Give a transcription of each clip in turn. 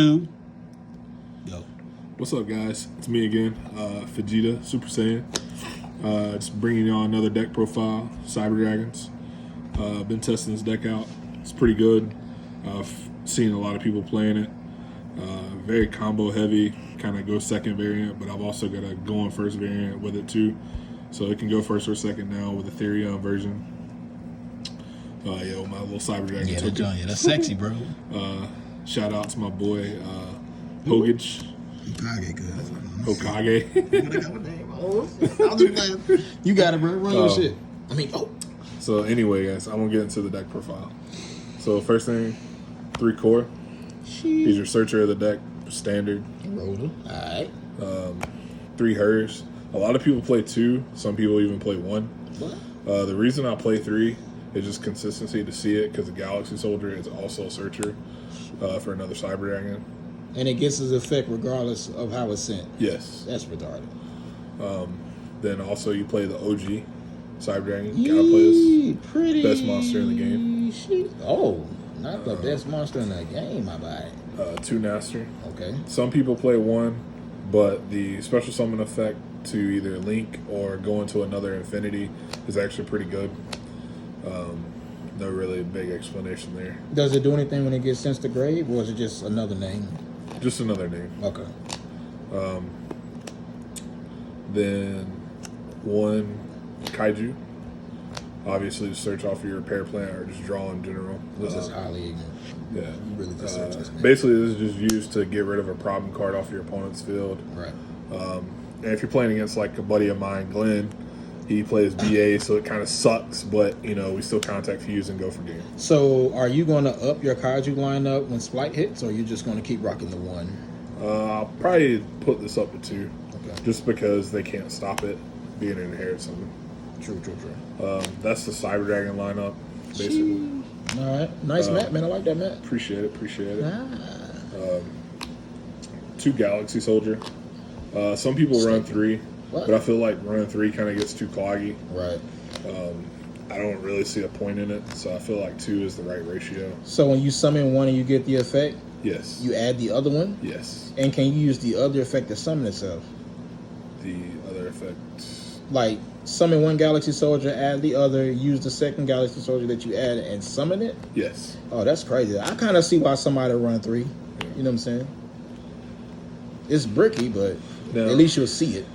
Yo. What's up, guys? It's me again, Vegeta, Super Saiyan. Just bringing y'all another deck profile, Cyber Dragons. Been testing this deck out. It's pretty good. I've seen a lot of people playing it. Very combo heavy, kind of go second variant, but I've also got a go on first variant with it too. So it can go first or second now with the therion version. My little Cyber Dragon token. Yeah, that's sexy, bro. Shout out to my boy, Hokage. Hokage. You got it, bro. Run your shit. So anyway, guys, I'm gonna get into the deck profile. So first thing, 3 core. He's your searcher of the deck, standard. Rolling. Alright. 3 hers. A lot of people play 2. Some people even play 1. What? The reason I play 3 is just consistency to see it, because the Galaxy Soldier is also a searcher for another Cyber Dragon. And it gets its effect regardless of how it's sent. Yes. That's retarded. Then also you play the OG Cyber Dragon. You gotta play this. Pretty Best monster in the game. Oh, not the best monster in the game, my bad. 2 Naster. Okay. Some people play 1, but the special summon effect to either link or go into another infinity is actually pretty good. No really big explanation there. Does it do anything when it gets sent to grave, or is it just another name? Just another name. Okay. Then 1 Kaiju. Obviously, to search off your repair plan or just draw in general. This is highly ignorant. Yeah. You really just search this name. Basically, this is just used to get rid of a problem card off your opponent's field. Right. And if you're playing against like a buddy of mine, Glenn, he plays BA, so it kind of sucks, but we still contact Fuse and go for game. So, are you going to up your Kaiju lineup when Splight hits, or are you just going to keep rocking the 1? I'll probably put this up to 2, Okay. just because they can't stop it being an inherit summon. True. That's the Cyber Dragon lineup, basically. All right. Nice map, man. I like that map. Appreciate it. Ah. 2 Galaxy Soldier. Some people run 3, What? but I feel like running 3 kind of gets too cloggy. Right. I don't really see a point in it, so I feel like 2 is the right ratio. So when you summon 1 and you get the effect, Yes. you add the other one? Yes. And can you use the other effect to summon itself? The other effect. Like, summon 1 Galaxy Soldier, add the other, use the second Galaxy Soldier that you added, and summon it? Yes. Oh, that's crazy. I kind of see why somebody run 3. You know what I'm saying? It's bricky, but Now, at least you'll see it.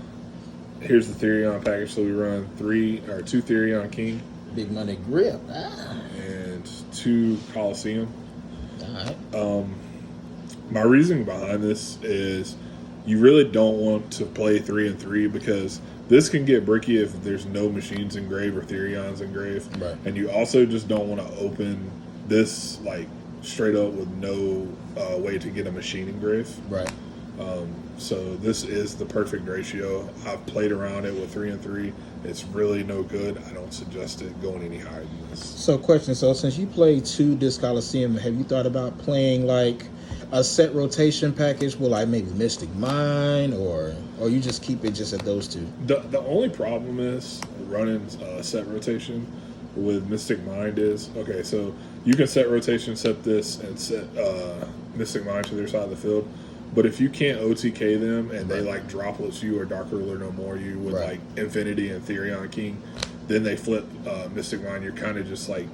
here's the Therion package. So we run 2 Therion King Big money grip. and 2 Coliseum. All right. My reasoning behind this is you really don't want to play 3 and 3, because this can get bricky if there's no machines engraved or Therions engraved. Right. And you also just don't want to open this like straight up with no way to get a machine engraved. Right. So this is the perfect ratio. I've played around it with 3 and 3. It's really no good. I don't suggest it going any higher than this. So, question. So, since you played 2 Disc Coliseum, have you thought about playing like a set rotation package with like maybe Mystic Mine, or you just keep it just at those 2? The only problem is running set rotation with Mystic Mind is, okay, so you can set rotation, set this, and set Mystic Mind to their side of the field. But if you can't OTK them and they like droplets you or Dark Ruler No More you with like Infinity and Therion King, then they flip Mystic Mind. You're kind of just like,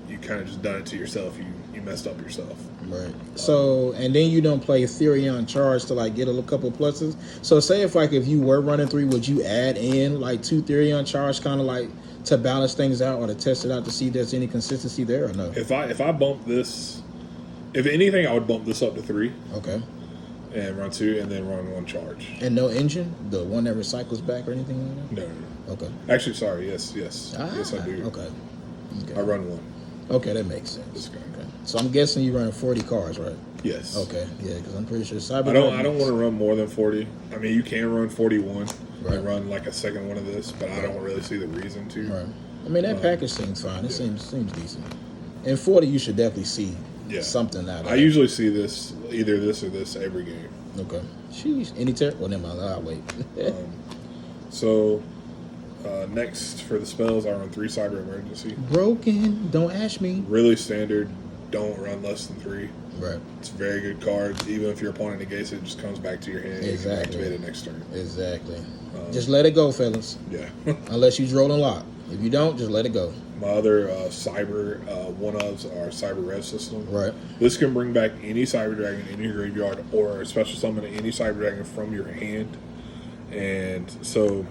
you kind of just done it to yourself. You messed up yourself. Right. So, and then you don't play Therion Charge to like get a couple pluses. So, say if you were running 3, would you add in like 2 Therion Charge, kind of like to balance things out or to test it out to see if there's any consistency there or no? If I bump this, if anything, I would bump this up to 3. Okay. And run 2 and then run 1 charge. And no engine, the one that recycles back or anything like that? No. Okay. Actually, sorry. Yes, I do. Okay. I run 1. Okay, that makes sense. This guy. Okay. So I'm guessing you run 40 cars, right? Yes. Okay. Yeah, because I'm pretty sure Cyber. I don't want to run more than 40. I mean, you can run 41 Right. and run like a second one of this, but I don't really see the reason to. Right. I mean, that package seems fine. It seems decent. And 40, you should definitely see something out of it. I usually see this, either this or this, every game. Okay. Sheesh. Any well, never mind. I'll wait. So Next for the spells, I run 3 Cyber Emergency. Broken. Don't ask me. Really standard. don't run less than 3. Right. It's a very good card. Even if your opponent negates it, it just comes back to your hand. Exactly. You can activate it next turn. Exactly. Just let it go, fellas. Yeah. Unless you roll a lot. If you don't, just let it go. My other cyber one-ofs are Cyber Rev System. Right. This can bring back any Cyber Dragon in your graveyard or special summon any Cyber Dragon from your hand. And so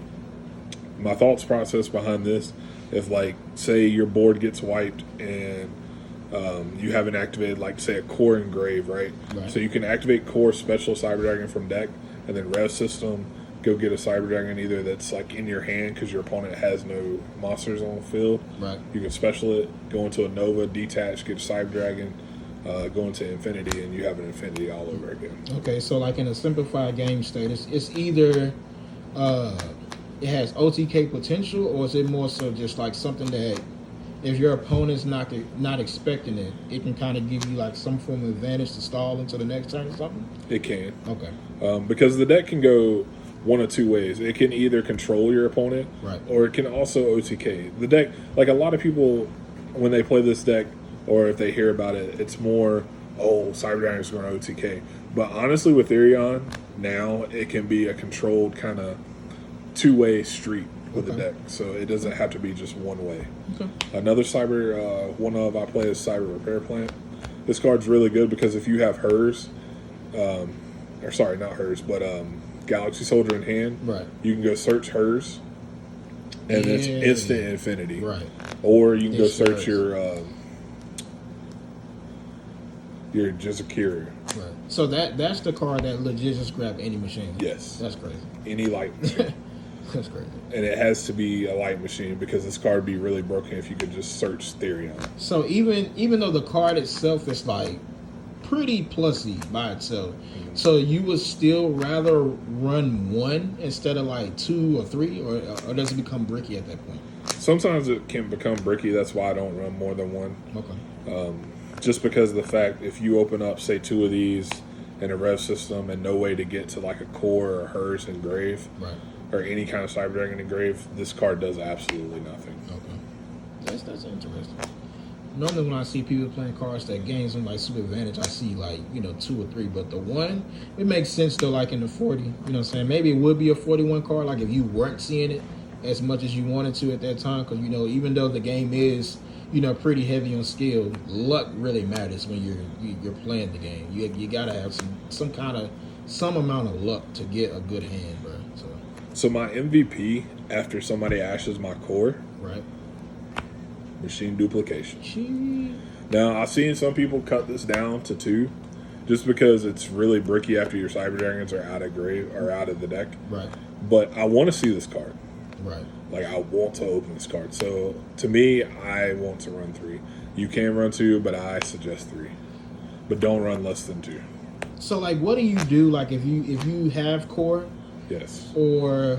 my thoughts process behind this, if like say your board gets wiped and you haven't activated like say a core engrave, right? So you can activate core special Cyber Dragon from deck and then Rev System, go get a Cyber Dragon either that's like in your hand because your opponent has no monsters on the field. Right. You can special it, go into a Nova, detach, get a Cyber Dragon, go into Infinity, and you have an Infinity all over again. Okay, so like in a simplified game state, it's either it has OTK potential, or is it more so just like something that if your opponent's not expecting it, it can kind of give you like some form of advantage to stall into the next turn or something? It can. Okay. Because the deck can go one of two ways. It can either control your opponent, right, or it can also OTK. The deck, like a lot of people, when they play this deck, or if they hear about it, it's more, oh, Cyber Dragon is going to OTK. But honestly, with therion, now it can be a controlled kind of two-way street with the deck. So it doesn't have to be just one way. Okay. Another cyber one of I play is Cyber Repair Plant. This card's really good because if you have hers, or sorry, not hers, but Galaxy Soldier in hand, right, you can go search hers, and it's instant infinity. Right. Or you can go search your Jizakira. Right. So that's the card that legit just grab any machine. Yes. That's crazy. Any light machine. That's crazy. And it has to be a light machine because this card would be really broken if you could just search therion. So even though the card itself is like pretty plusy by itself, so you would still rather run one instead of like 2 or 3, or does it become bricky at that point? Sometimes it can become bricky. That's why I don't run more than one. Okay. Just because of the fact if you open up say 2 of these in a rev system and no way to get to like a core or hers engrave, right, or any kind of Cyber Dragon engrave, this card does absolutely nothing. Okay. That's interesting. Normally when I see people playing cards that gain some like super advantage, I see like, 2 or 3, but the one, it makes sense though, like in the 40, you know what I'm saying? Maybe it would be a 41 card, like if you weren't seeing it as much as you wanted to at that time, because, even though the game is, pretty heavy on skill, luck really matters when you're playing the game. You gotta have some amount of luck to get a good hand, bro. So my MVP after somebody ashes my core, right, machine duplication. Now I've seen some people cut this down to 2, just because it's really bricky after your Cyber Dragons are out of grave or out of the deck. Right. But I want to see this card. Right. Like I want to open this card. So to me, I want to run 3. You can run 2, but I suggest 3. But don't run less than 2. So like, what do you do? Like if you have core, yes, or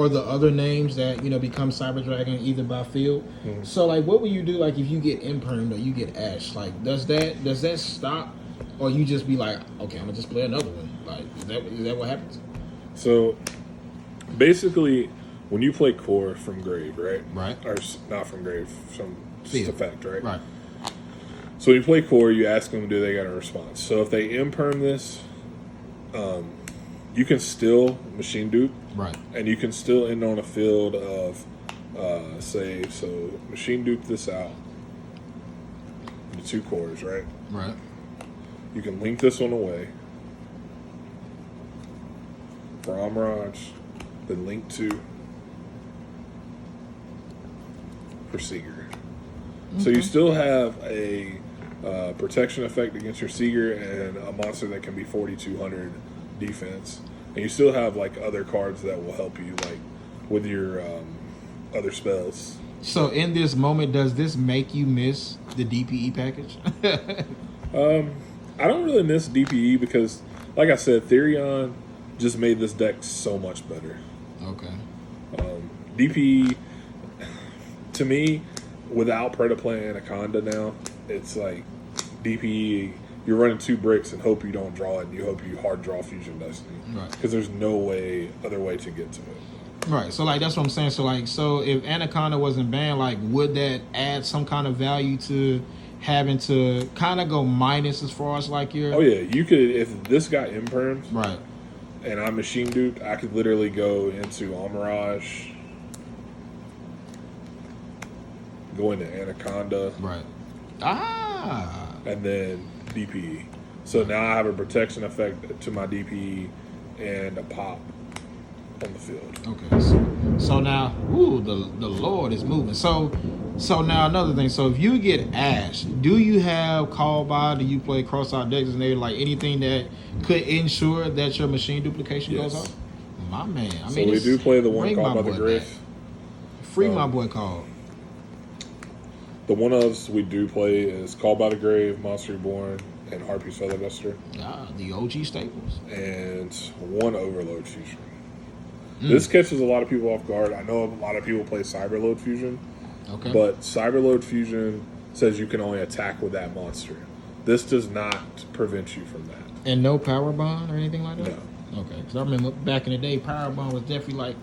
the other names that become Cyber Dragon either by field. Mm-hmm. So like, what will you do? Like if you get impermed or you get ash, like does that stop, or you just be like, okay, I'm gonna just play another one? Like is that what happens? So basically, when you play core from grave, right? Right. Or not from grave, from field effect, right? Right. So when you play core, you ask them, do they got a response? So if they imperm this, you can still machine dupe, right, and you can still end on a field of, so machine dupe this out, the 2 cores, right? Right. You can link this one away for Amraj, then link 2 for Seeger. Okay. So you still have a protection effect against your Seeger and a monster that can be 4,200 defense, and you still have like other cards that will help you like with your other spells. So in this moment, does this make you miss the DPE package? I don't really miss DPE because, like I said, therion just made this deck so much better. Okay. DPE, to me, without Predaplay and Anaconda now, it's like DPE, you're running 2 bricks and hope you don't draw it, and you hope you hard draw Fusion Destiny. Right. Because there's no other way to get to it. Right. So, like, that's what I'm saying. So if Anaconda wasn't banned, like, would that add some kind of value to having to kind of go minus as far as like your Oh yeah, you could if this got imperms right. and I machine duped, I could literally go into Almirage, go into Anaconda, Right. Ah. and then DPE. So now I have a protection effect to my DPE and a pop on the field. Okay. So now, the Lord is moving. So now another thing. So if you get Ash, do you have call by? Do you play cross-out decks and like anything that could ensure that your machine duplication goes Yes. off? My man. I So mean, we do play the one bring called my by the boy Grave. back. Free my boy called. The one ofs we do play is Called by the Grave, Monster Reborn, and Harpy's Featherduster, The OG staples. and one Overload Fusion. This catches a lot of people off guard. I know a lot of people play Cyberload Fusion, Okay. but Cyberload Fusion says you can only attack with that monster. This does not prevent you from that. And no power bond or anything like that? No. Okay. Because I remember back in the day, power bond was definitely like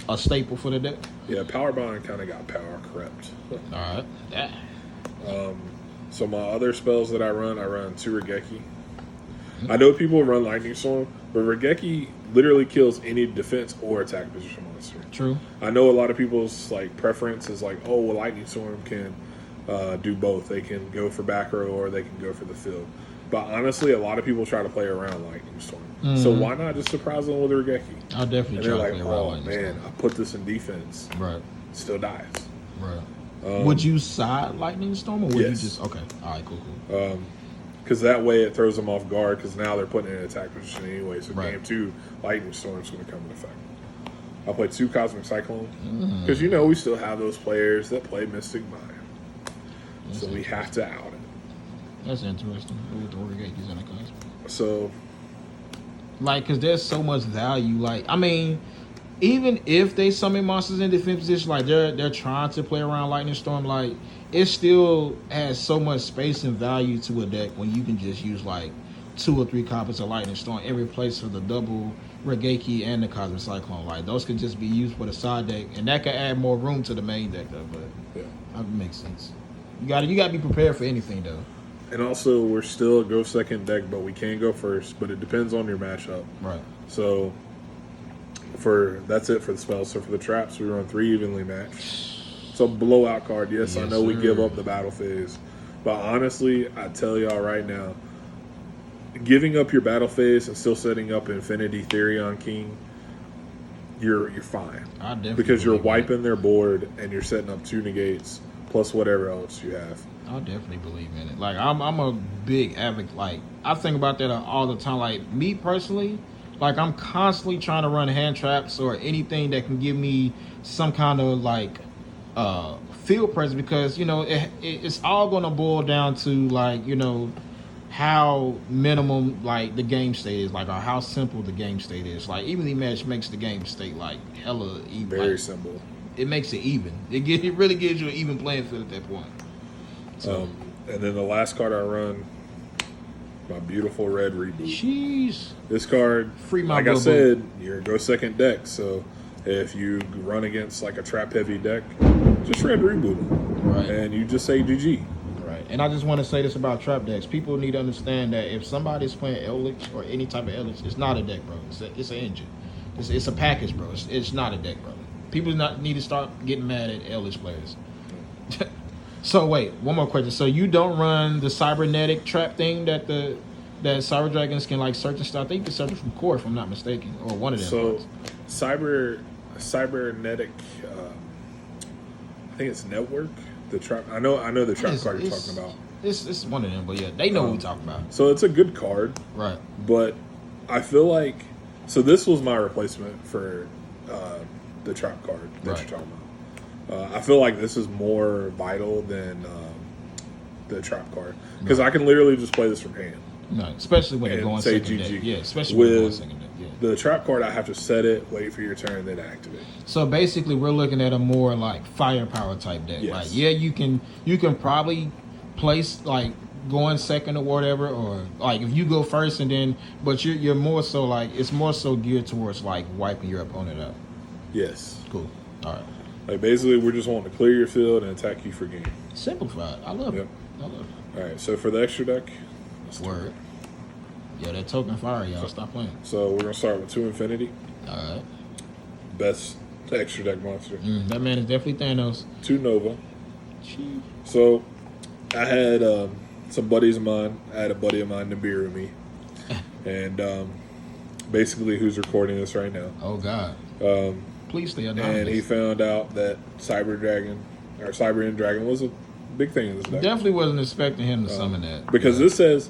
a staple for the deck. Yeah, Power Bond kind of got power crept. All right. Yeah. So my other spells that I run 2 Regeki. I know people run Lightning Storm, but Regeki literally kills any defense or attack position monster. True. I know a lot of people's like preference is like, oh, well, Lightning Storm can do both. They can go for back row or they can go for the field. But honestly, a lot of people try to play around Lightning Storm. So why not just surprise them with Regeki? I'll definitely And try they're to like, play around oh like man, this. I put this in defense. Right. Still dies. Right. Would you side Lightning Storm or would you Yes. just okay? All right, cool. Because that way it throws them off guard because now they're putting in an attack position anyway. So Right. game 2, Lightning Storm's going to come into effect. I'll play 2 Cosmic Cyclone because we still have those players that play Mystic Mind. So we have to out it. That's interesting. With the Origakis and the Cosmos. So Like, cause there's so much value. Like, I mean, even if they summon monsters in defense position, like they're trying to play around Lightning Storm, like it still has so much space and value to a deck when you can just use like 2 or 3 copies of Lightning Storm in replace of the double Regeki and the Cosmic Cyclone. Like those could just be used for the side deck, and that could add more room to the main deck though. But yeah. that makes sense. You gotta be prepared for anything though. And also, we're still a go second deck, but we can go first. But it depends on your matchup. Right. So that's it for the spells. So for the traps, we run 3 evenly matched. It's a blowout card. Yes, I Yes, know we sir. give up the battle phase, but honestly, I tell y'all right now, giving up your battle phase and still setting up Infinity Therion King, you're fine I definitely because you're believe in it. wiping their board and you're setting up 2 negates plus whatever else you have. I definitely believe in it. Like I'm a big advocate. Like I think about that all the time. Like me personally, like I'm constantly trying to run hand traps or anything that can give me some kind of like field presence because it's all going to boil down to like how minimum like the game state is like or how simple the game state is. Like evenly match makes the game state like hella even. Very like, simple. It makes it even. It really gives you an even playing field at that point. So. And then the last card I run, my beautiful red reboot. Jeez. This card, Free my like I boo-boo. said, you're a go second deck. So if you run against like a trap heavy deck, just red reboot them. Right. And you just say GG. Right. And I just want to say this about trap decks. People need to understand that if somebody's playing Eldritch or any type of Eldritch, it's not a deck, bro. It's an engine. It's a package, bro. It's not a deck, bro. People need to start getting mad at Eldritch players. So wait, one more question. So you don't run the cybernetic trap thing that Cyber Dragons can like search and stuff? I think you can search it from core if I'm not mistaken, or one of them. So cybernetic, I think it's network. The trap. I know the trap card you're talking about. It's one of them, but yeah, they know what we're talking about. So it's a good card, Right. but I feel like this was my replacement for the trap card that Right. you're talking about. I feel like this is more vital than the trap card because I can literally just play this from hand. No, especially when they're And going say second GG. deck. Yeah, especially when they're going With second deck. Yeah. the trap card, I have to set it, wait for your turn, then activate. So basically, we're looking at a more like firepower type deck. Yes. Like, yeah, you can probably place like going second or whatever, or like if you go first and then, but you're more so like it's more so geared towards like wiping your opponent out. Yes. Cool. All right. Like basically, we're just wanting to clear your field and attack you for game. Simplified. I love Yep. it. Oh, All right, so for the extra deck, word. Yeah, that token fire, y'all. Stop playing. so we're gonna start with 2 Infinity, All right. best extra deck monster. That man is definitely Thanos. 2 Nova. Gee. So I had some buddies of mine. I had a buddy of mine, Nibiru me, and basically who's recording this right now. Oh God. Please stay anonymous. And he found out that Cyber End Dragon was a big thing in this deck. Definitely wasn't expecting him to summon that. Because this says,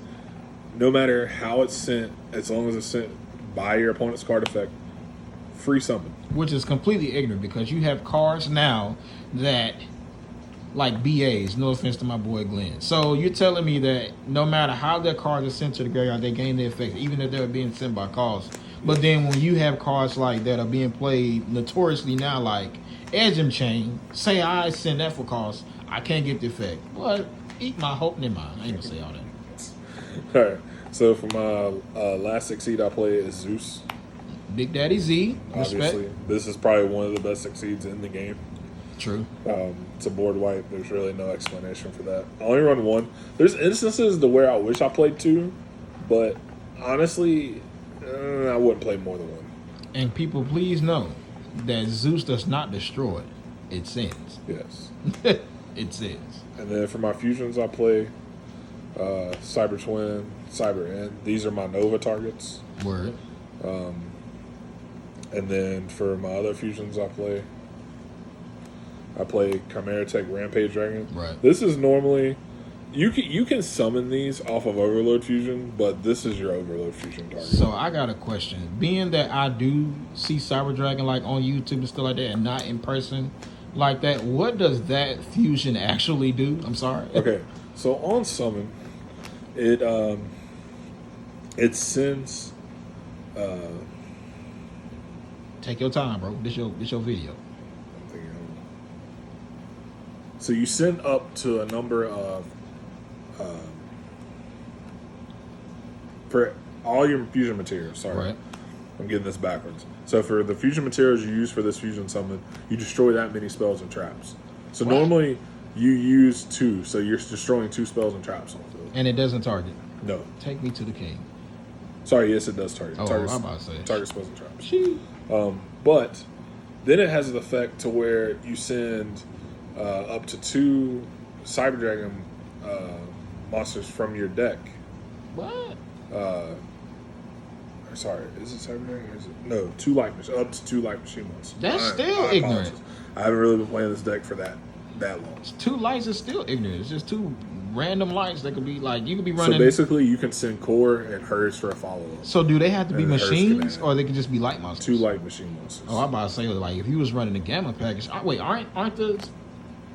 no matter how it's sent, as long as it's sent by your opponent's card effect, free summon. Which is completely ignorant because you have cards now that, like BAs, no offense to my boy Glenn. So you're telling me that no matter how their cards are sent to the graveyard, they gain the effect, even if they're being sent by calls. But then when you have cards like that are being played notoriously now, like Edgem Chain, say I send that for cost, I can't get the effect. Well, eat my hope in mind. I ain't gonna say all that. All right. So for my last Succeed I play is Zeus. Big Daddy Z, respect. Obviously, this is probably one of the best Succeeds in the game. True. It's a board wipe. There's really no explanation for that. I only run 1. There's instances to where I wish I played 2, but honestly, I wouldn't play more than 1. And people, please know that Zeus does not destroy; it sends. Yes. It sends. And then for my fusions, I play Cyber Twin, Cyber End. These are my Nova targets. Word. And then for my other fusions, I play Chimera Tech Rampage Dragon. Right. This is normally you can summon these off of Overload Fusion, but this is your Overload Fusion target. So I got a question. Being that I do see Cyber Dragon like on YouTube and stuff like that, and not in person like that, what does that fusion actually do? I'm sorry. Okay, so on summon, it sends. Take your time, bro. This your video. So you send up to a number of for all your fusion materials. Sorry, Right. I'm getting this backwards. So for the fusion materials you use for this fusion summon, you destroy that many spells and traps. So What? normally you use 2, so you're destroying 2 spells and traps on the field. And it doesn't target. No, Take me to the king. sorry, yes it does target. Oh, Targets, I'm about to say. target spells and traps. She. But then it has an effect to where you send up to 2 Cyber Dragon monsters from your deck. What? Sorry, is it Cyber Dragon? Or is it? No, 2 Light Machine, up to 2 Light Machine monsters. That's still apologize. ignorant. I haven't really been playing this deck for that long. 2 lights is still ignorant. It's just 2 random lights that could be like you could be running. So basically, you can send Core and Hers for a follow-up. So do they have to be And Hers machines, can or they can just be light monsters? 2 Light Machine monsters. Oh, I'm about to say like if you was running the Gamma package. Wait, aren't the?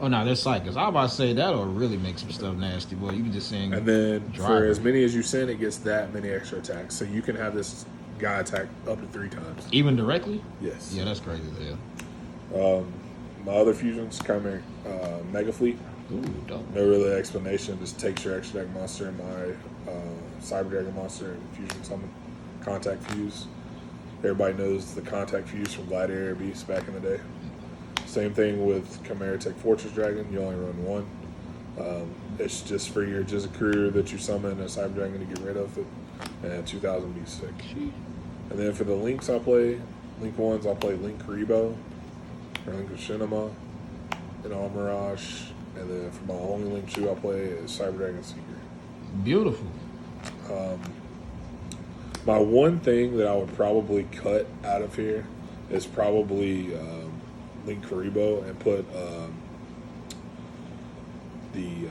Oh no, they're psychers. I'm about to say that'll really make some stuff nasty, boy. You can just sing. And then for driver. as many as you send, it gets that many extra attacks. So you can have this guy attack up to 3 times. Even directly? Yes. Yeah, that's crazy as hell. My other fusions come in Mega Fleet. Ooh, dope. No really explanation. Just takes your extra deck monster and my Cyber Dragon monster and fusion summon. Contact Fuse. Everybody knows the Contact Fuse from Gladiator Beast back in the day. Same thing with Chimera Tech Fortress Dragon. You only run 1. It's just for your Jizza crew that you summon a Cyber Dragon to get rid of it. And 2,000 be sick. And then for the links I play, Link 1s, I'll play Link Karibo, or Link Machinima, and All Mirage. And then for my only Link 2 I'll play is Cyber Dragon Seeker. Beautiful. My one thing that I would probably cut out of here is probably Link Karibo and put the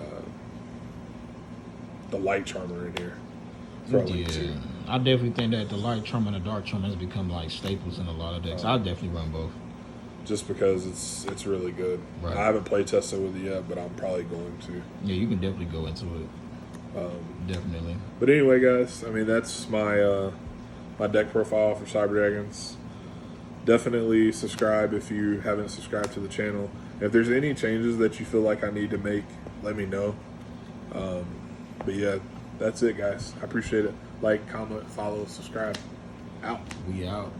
Light Charmer in here. For Link 2. I definitely think that the light charm and the dark charm has become like staples in a lot of decks. I definitely run both. Just because it's really good. Right. I haven't play tested with it yet, but I'm probably going to. Yeah, you can definitely go into it. Definitely. But anyway, guys, I mean that's my my deck profile for Cyber Dragons. Definitely subscribe if you haven't subscribed to the channel. If there's any changes that you feel like I need to make, let me know. But yeah, that's it, guys. I appreciate it. Like, comment, follow, subscribe. Out. We out.